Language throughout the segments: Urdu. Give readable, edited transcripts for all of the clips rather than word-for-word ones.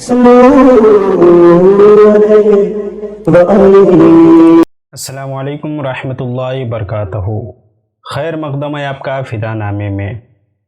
السلام علیکم ورحمۃ اللہ وبرکاتہ۔ خیر مقدم ہے آپ کا فدا نامے میں۔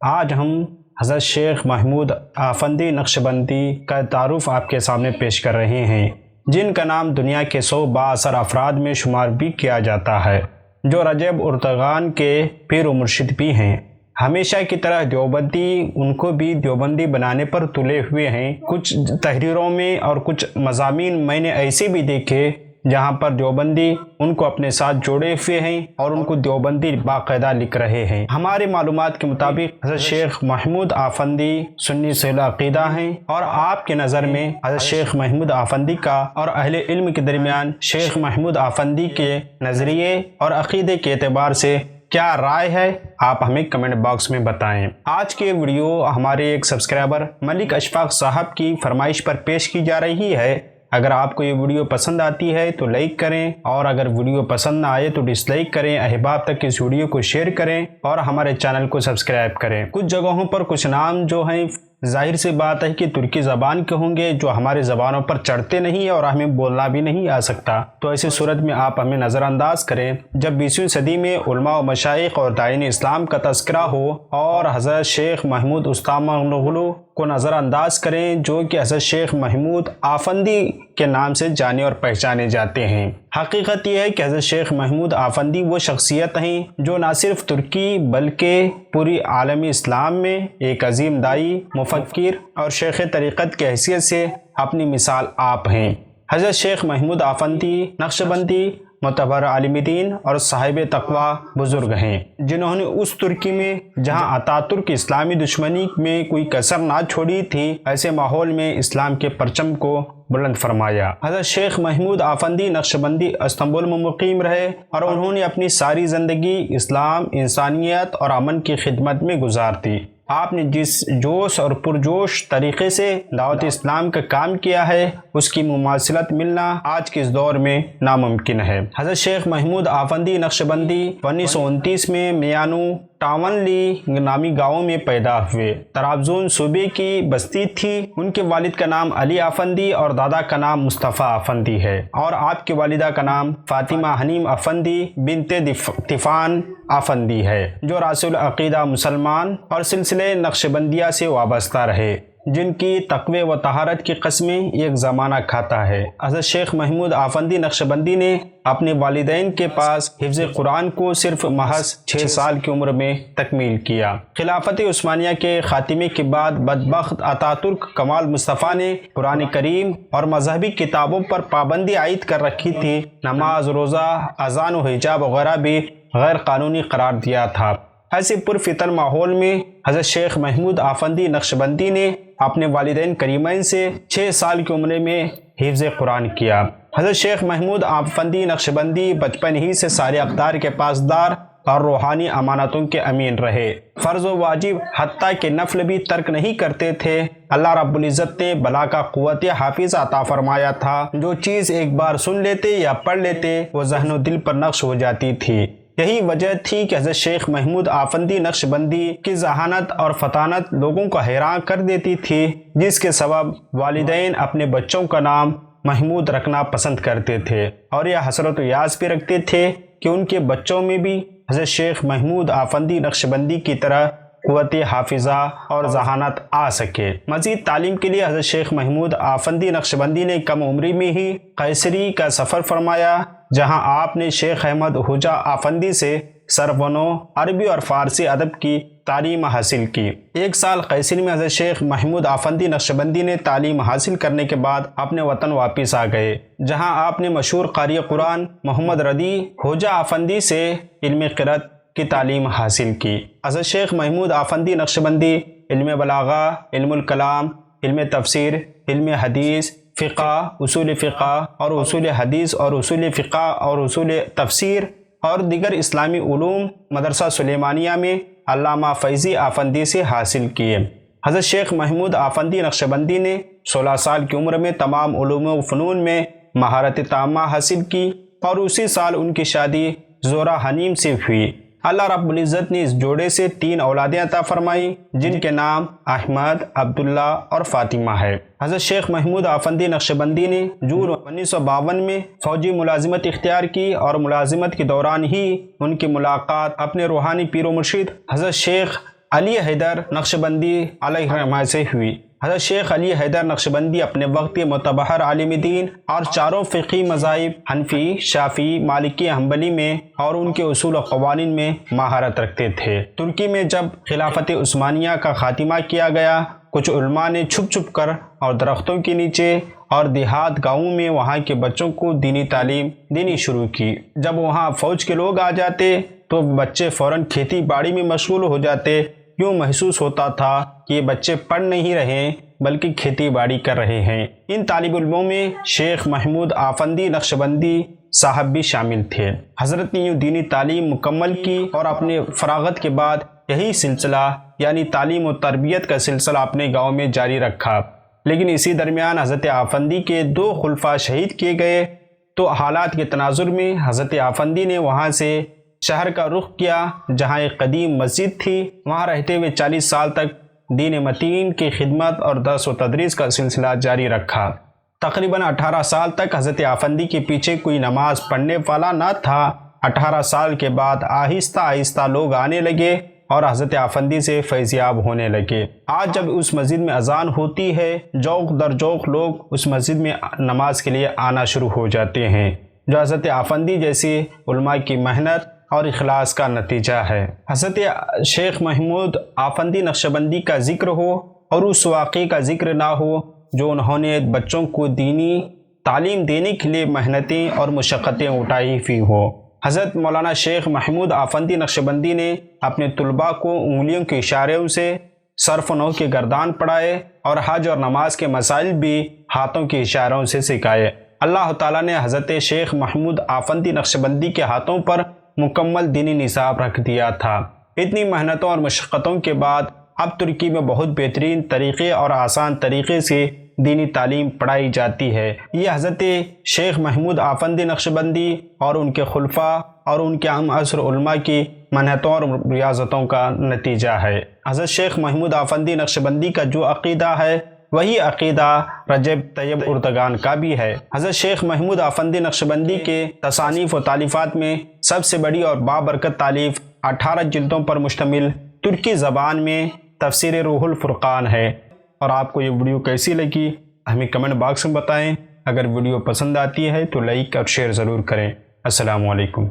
آج ہم حضرت شیخ محمود آفندی نقشبندی کا تعارف آپ کے سامنے پیش کر رہے ہیں، جن کا نام دنیا کے 100 بااثر افراد میں شمار بھی کیا جاتا ہے، جو رجب ارتگان کے پیر و مرشد بھی ہیں۔ ہمیشہ کی طرح دیوبندی ان کو بھی دیوبندی بنانے پر تلے ہوئے ہیں۔ کچھ تحریروں میں اور کچھ مضامین میں نے ایسے بھی دیکھے جہاں پر دیوبندی ان کو اپنے ساتھ جوڑے ہوئے ہیں اور ان کو دیوبندی باقاعدہ لکھ رہے ہیں۔ ہمارے معلومات کے مطابق حضرت شیخ محمود آفندی سنی ذیل عقیدہ ہیں، اور آپ کے نظر میں حضرت شیخ محمود آفندی کا اور اہل علم کے درمیان شیخ محمود آفندی کے نظریے اور عقیدے کے اعتبار سے کیا رائے ہے، آپ ہمیں کمنٹ باکس میں بتائیں۔ آج کے ویڈیو ہمارے ایک سبسکرائبر ملک اشفاق صاحب کی فرمائش پر پیش کی جا رہی ہے۔ اگر آپ کو یہ ویڈیو پسند آتی ہے تو لائک کریں، اور اگر ویڈیو پسند نہ آئے تو ڈس لائک کریں۔ احباب تک اس ویڈیو کو شیئر کریں اور ہمارے چینل کو سبسکرائب کریں۔ کچھ جگہوں پر کچھ نام جو ہیں ظاہر سی بات ہے کہ ترکی زبان کے ہوں گے، جو ہمارے زبانوں پر چڑھتے نہیں اور ہمیں بولنا بھی نہیں آ سکتا، تو ایسی صورت میں آپ ہمیں نظر انداز کریں۔ جب 20ویں صدی میں علماء و مشائخ اور داعین اسلام کا تذکرہ ہو، اور حضرت شیخ محمود استامہ نغلو کو نظر انداز کریں، جو کہ حضرت شیخ محمود آفندی کے نام سے جانے اور پہچانے جاتے ہیں۔ حقیقت یہ ہے کہ حضرت شیخ محمود آفندی وہ شخصیت ہیں جو نہ صرف ترکی بلکہ پوری عالم اسلام میں ایک عظیم داعی، مفکر اور شیخ طریقت کی حیثیت سے اپنی مثال آپ ہیں۔ حضرت شیخ محمود آفندی نقشبندی معتبر عالم دین اور صاحب تقوی بزرگ ہیں، جنہوں نے اس ترکی میں جہاں اتاترک اسلامی دشمنی میں کوئی کسر نہ چھوڑی تھی، ایسے ماحول میں اسلام کے پرچم کو بلند فرمایا۔ حضرت شیخ محمود آفندی نقشبندی استنبول میں مقیم رہے، اور انہوں نے اپنی ساری زندگی اسلام، انسانیت اور امن کی خدمت میں گزار دی۔ آپ نے جس جوش اور پرجوش طریقے سے دعوت اسلام کا کام کیا ہے، اس کی مماثلت ملنا آج کے اس دور میں ناممکن ہے۔ حضرت شیخ محمود آفندی نقشبندی 1929 میں میانو ٹاونلی نامی گاؤں میں پیدا ہوئے۔ طرابزون صوبے کی بستی تھی۔ ان کے والد کا نام علی آفندی اور دادا کا نام مصطفیٰ آفندی ہے، اور آپ کی والدہ کا نام فاطمہ حنیم آفندی بنت طیفان آفندی ہے، جو راسل عقیدہ مسلمان اور سلسلے نقشبندیہ سے وابستہ رہے، جن کی تقوی و طہارت کی قسمیں ایک زمانہ کھاتا ہے۔ حضرت شیخ محمود آفندی نقشبندی نے اپنے والدین کے پاس حفظ قرآن کو صرف محض 6 سال کی عمر میں تکمیل کیا۔ خلافت عثمانیہ کے خاتمے کے بعد بدبخت اتاترک کمال مصطفیٰ نے قرآن کریم اور مذہبی کتابوں پر پابندی عائد کر رکھی تھی۔ نماز، روزہ، اذان و حجاب وغیرہ بھی غیر قانونی قرار دیا تھا۔ ایسے پرفتن ماحول میں حضرت شیخ محمود آفندی نقشبندی نے اپنے والدین کریمین سے 6 سال کی عمر میں حفظ قرآن کیا۔ حضرت شیخ محمود آفندی نقشبندی بچپن ہی سے سارے اقدار کے پاسدار اور روحانی امانتوں کے امین رہے۔ فرض و واجب حتیٰ کہ نفل بھی ترک نہیں کرتے تھے۔ اللہ رب العزت نے بلا کا قوت حافظ عطا فرمایا تھا۔ جو چیز ایک بار سن لیتے یا پڑھ لیتے، وہ ذہن و دل پر نقش ہو جاتی تھی۔ یہی وجہ تھی کہ حضرت شیخ محمود آفندی نقشبندی کی ذہانت اور فطانت لوگوں کو حیران کر دیتی تھی، جس کے سبب والدین اپنے بچوں کا نام محمود رکھنا پسند کرتے تھے، اور یہ حسرت و یاس بھی رکھتے تھے کہ ان کے بچوں میں بھی حضرت شیخ محمود آفندی نقشبندی کی طرح قوت حافظہ اور ذہانت آ سکے۔ مزید تعلیم کے لیے حضرت شیخ محمود آفندی نقشبندی نے کم عمری میں ہی قیصری کا سفر فرمایا، جہاں آپ نے شیخ احمد ہوجا آفندی سے صرف و نحو، عربی اور فارسی ادب کی تعلیم حاصل کی۔ 1 سال قیصر میں حضرت شیخ محمود آفندی نقشبندی نے تعلیم حاصل کرنے کے بعد اپنے وطن واپس آ گئے، جہاں آپ نے مشہور قاری قرآن محمد رضی ہوجا آفندی سے علم قرأت کی تعلیم حاصل کی۔ حضرت شیخ محمود آفندی نقشبندی علم بلاغہ، علم الکلام، علم تفسیر، علم حدیث، فقہ، اصول فقہ اور اصول حدیث اور اصول فقہ اور اصول تفسیر اور دیگر اسلامی علوم مدرسہ سلیمانیہ میں علامہ فیضی آفندی سے حاصل کیے۔ حضرت شیخ محمود آفندی نقشبندی نے 16 سال کی عمر میں تمام علوم و فنون میں مہارت تامہ حاصل کی، اور اسی سال ان کی شادی زہرہ حنیم سے ہوئی۔ اللہ رب العزت نے اس جوڑے سے 3 اولادیں عطا فرمائی جن کے نام احمد، عبداللہ اور فاطمہ ہے۔ حضرت شیخ محمود آفندی نقشبندی نے جون 1952 میں فوجی ملازمت اختیار کی اور ملازمت کے دوران ہی ان کی ملاقات اپنے روحانی پیر و مرشد حضرت شیخ علی حیدر نقشبندی علیہ رحمہ سے ہوئی۔ حضرت شیخ علی حیدر نقشبندی اپنے وقت کے معتبر عالم دین اور چاروں فقہی مذاہب حنفی، شافعی، مالکی، حنبلی میں اور ان کے اصول و قوانین میں مہارت رکھتے تھے۔ ترکی میں جب خلافت عثمانیہ کا خاتمہ کیا گیا، کچھ علماء نے چھپ چھپ کر اور درختوں کے نیچے اور دیہات گاؤں میں وہاں کے بچوں کو دینی تعلیم دینی شروع کی۔ جب وہاں فوج کے لوگ آ جاتے تو بچے فوراً کھیتی باڑی میں مشغول ہو جاتے۔ یوں محسوس ہوتا تھا کہ یہ بچے پڑھ نہیں رہے بلکہ کھیتی باڑی کر رہے ہیں۔ ان طالب علموں میں شیخ محمود آفندی نقشبندی صاحب بھی شامل تھے۔ حضرت نے یوں دینی تعلیم مکمل کی اور اپنے فراغت کے بعد یہی سلسلہ یعنی تعلیم و تربیت کا سلسلہ اپنے گاؤں میں جاری رکھا۔ لیکن اسی درمیان حضرت آفندی کے 2 خلفاء شہید کیے گئے تو حالات کے تناظر میں حضرت آفندی نے وہاں سے شہر کا رخ کیا جہاں ایک قدیم مسجد تھی۔ وہاں رہتے ہوئے 40 سال تک دین متین کی خدمت اور درس و تدریس کا سلسلہ جاری رکھا۔ تقریباً 18 سال تک حضرت آفندی کے پیچھے کوئی نماز پڑھنے والا نہ تھا۔ 18 سال کے بعد آہستہ آہستہ لوگ آنے لگے اور حضرت آفندی سے فیض یاب ہونے لگے۔ آج جب اس مسجد میں اذان ہوتی ہے، جوق در جوق لوگ اس مسجد میں نماز کے لیے آنا شروع ہو جاتے ہیں، جو حضرت آفندی جیسے علماء کی محنت اور اخلاص کا نتیجہ ہے۔ حضرت شیخ محمود آفندی نقشبندی کا ذکر ہو اور اس واقعے کا ذکر نہ ہو جو انہوں نے بچوں کو دینی تعلیم دینے کے لیے محنتیں اور مشقتیں اٹھائی ہوئی ہوں۔ حضرت مولانا شیخ محمود آفندی نقشبندی نے اپنے طلباء کو انگلیوں کے اشاروں سے صرف و نحو کے گردان پڑھائے اور حج اور نماز کے مسائل بھی ہاتھوں کے اشاروں سے سکھائے۔ اللہ تعالیٰ نے حضرت شیخ محمود آفندی نقشبندی کے ہاتھوں پر مکمل دینی نصاب رکھ دیا تھا۔ اتنی محنتوں اور مشقتوں کے بعد اب ترکی میں بہت بہترین طریقے اور آسان طریقے سے دینی تعلیم پڑھائی جاتی ہے۔ یہ حضرت شیخ محمود آفندی نقشبندی اور ان کے خلفاء اور ان کے ہم عصر علماء کی محنتوں اور ریاضتوں کا نتیجہ ہے۔ حضرت شیخ محمود آفندی نقشبندی کا جو عقیدہ ہے وہی عقیدہ رجب طیب اردگان کا بھی ہے۔ حضرت شیخ محمود آفندی نقشبندی کے تصانیف و تالیفات میں سب سے بڑی اور بابرکت تالیف 18 جلدوں پر مشتمل ترکی زبان میں تفسیر روح الفرقان ہے۔ اور آپ کو یہ ویڈیو کیسی لگی ہمیں کمنٹ باکس میں بتائیں۔ اگر ویڈیو پسند آتی ہے تو لائک اور شیئر ضرور کریں۔ السلام علیکم۔